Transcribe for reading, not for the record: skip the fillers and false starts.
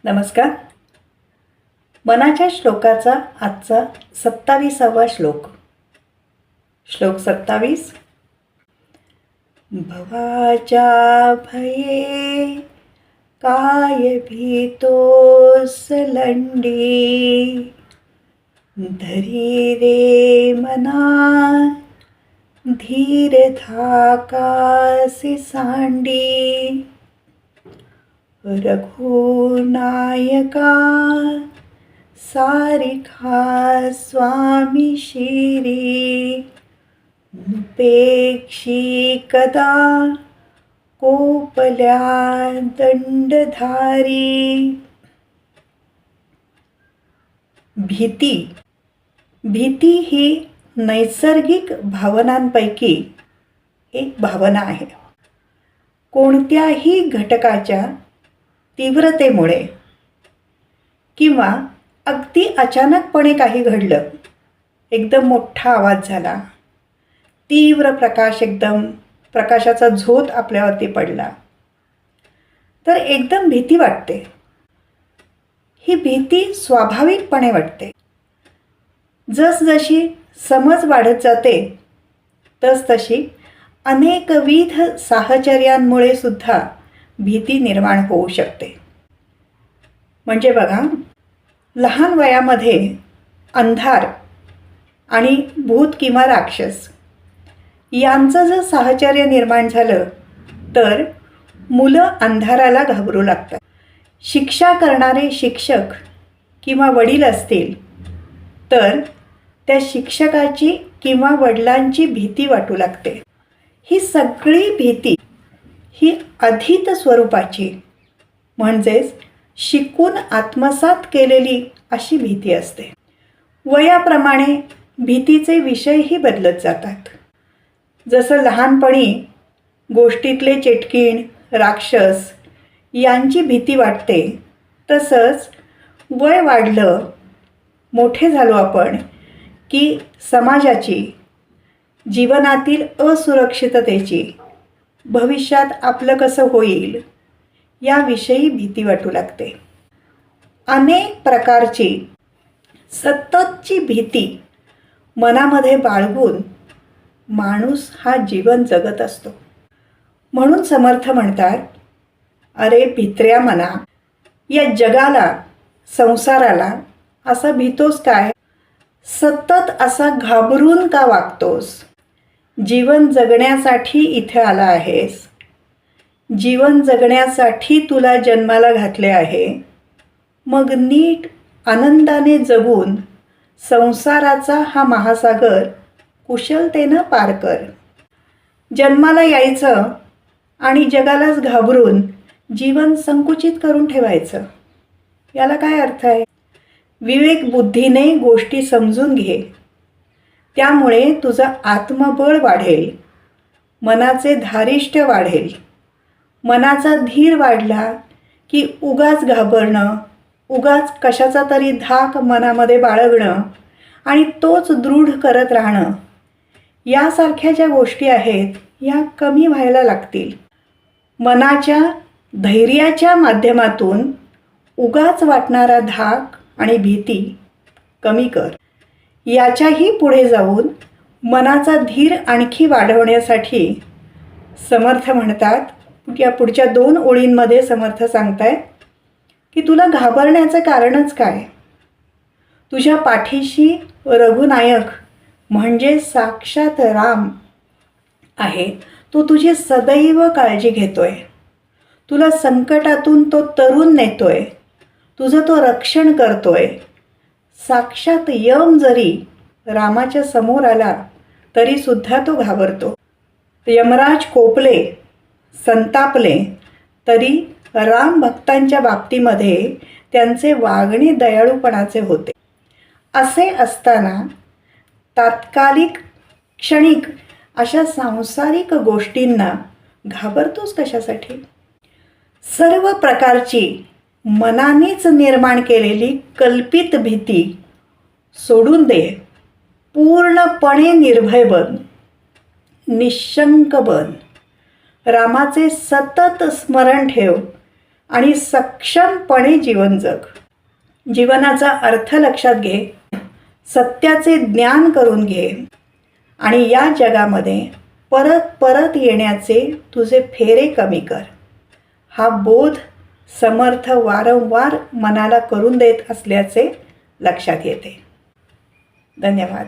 नमस्कार. मनाच्या श्लोकाचा आजचा 27वा श्लोक. श्लोक 27. भवाच्या भये काय भीतोस लंडी, धरी रे मना धीर धाकासी सांडी, रघुनायका सारिखा स्वामी शिरी, नुपेक्षी कदा कोपल्या दंडधारी. भीती ही नैसर्गिक भावनांपैकी एक भावना आहे. कोणत्याही घटकाच्या तीव्रतेमुळे किंवा अगदी अचानकपणे काही घडलं, एकदम मोठा आवाज झाला, तीव्र प्रकाशाचा झोत आपल्यावरती पडला, तर एकदम भीती वाटते. ही भीती स्वाभाविकपणे वाटते. जसजशी समज वाढत जाते तसतशी अनेकविध साहचर्यांमुळे सुद्धा भीती निर्माण होऊ शकते. म्हणजे बघा, लहान वयामध्ये अंधार आणि भूत किंवा राक्षस यांचं जर साहचर्य निर्माण झालं तर मुलं अंधाराला घाबरू लागतात. शिक्षा करणारे शिक्षक किंवा वडील असतील तर त्या शिक्षकाची किंवा वडिलांची भीती वाटू लागते. ही सगळी भीती ही अधीत स्वरूपाची, म्हणजेच शिकून आत्मसात केलेली अशी भीती असते. वयाप्रमाणे भीतीचे विषयही बदलत जातात. जसं लहानपणी गोष्टीतले चेटकीण, राक्षस यांची भीती वाटते, तसंच वय वाढलं, मोठे झालो आपण की समाजाची, जीवनातील असुरक्षिततेची, भविष्यात आपलं कसं होईल याविषयी भीती वाटू लागते. अनेक प्रकारची सततची भीती मनामध्ये बाळगून माणूस हा जीवन जगत असतो. म्हणून समर्थ म्हणतात, अरे भित्र्या मना, या जगाला, संसाराला असा भीतोस काय? सतत असा घाबरून का वागतोस? जीवन जगण्यासाठी इथे आला आहेस. जीवन जगण्यासाठी तुला जन्माला घातले आहे. मग नीट आनंदाने जगून संसाराचा हा महासागर कुशलतेनं पार कर. जन्माला यायचं आणि जगालाच घाबरून जीवन संकुचित करून ठेवायचं, याला काय अर्थ आहे? विवेक बुद्धीने गोष्टी समजून घे. त्यामुळे तुझं आत्मबळ वाढेल, मनाचे धारिष्ट्य वाढेल. मनाचा धीर वाढला की उगाच घाबरणं, उगाच कशाचा तरी धाक मनामध्ये बाळगणं आणि तोच दृढ करत राहणं, यासारख्या ज्या गोष्टी आहेत या कमी व्हायला लागतील. मनाच्या धैर्याच्या माध्यमातून उगाच वाटणारा धाक आणि भीती कमी कर. याच्याही पुढे जाऊन मनाचा धीर आणखी वाढवण्यासाठी समर्थ म्हणतात, या पुढच्या 2 ओळींमध्ये समर्थ सांगतायत की तुला घाबरण्याचं कारणच काय? तुझ्या पाठीशी रघुनायक म्हणजे साक्षात राम आहे. तो तुझी सदैव काळजी घेतोय. तुला संकटातून तो तरून नेतोय. तुझं तो रक्षण करतोय. साक्षात यम जरी रामाच्या समोर आला तरी सुद्धा तो घाबरतो. यमराज कोपले, संतापले तरी राम भक्तांच्या बाबतीमध्ये त्यांचे वागणे दयाळूपणाचे होते. असे असताना तात्कालिक, क्षणिक अशा सांसारिक गोष्टींना घाबरतोस कशासाठी? सर्व प्रकारची मनानेच निर्माण केलेली कल्पित भीती सोडून दे. पूर्णपणे निर्भय बन, निशंक बन. रामाचे सतत स्मरण ठेव. आणि सक्षमपणे जीवन जग. जीवनाचा अर्थ लक्षात घे, सत्याचे ज्ञान करून घे आणि या जगामध्ये परत परत येण्याचे तुझे फेरे कमी कर. हा बोध समर्थ वारंवार मनाला करून देत असल्याचे लक्षात येते. धन्यवाद.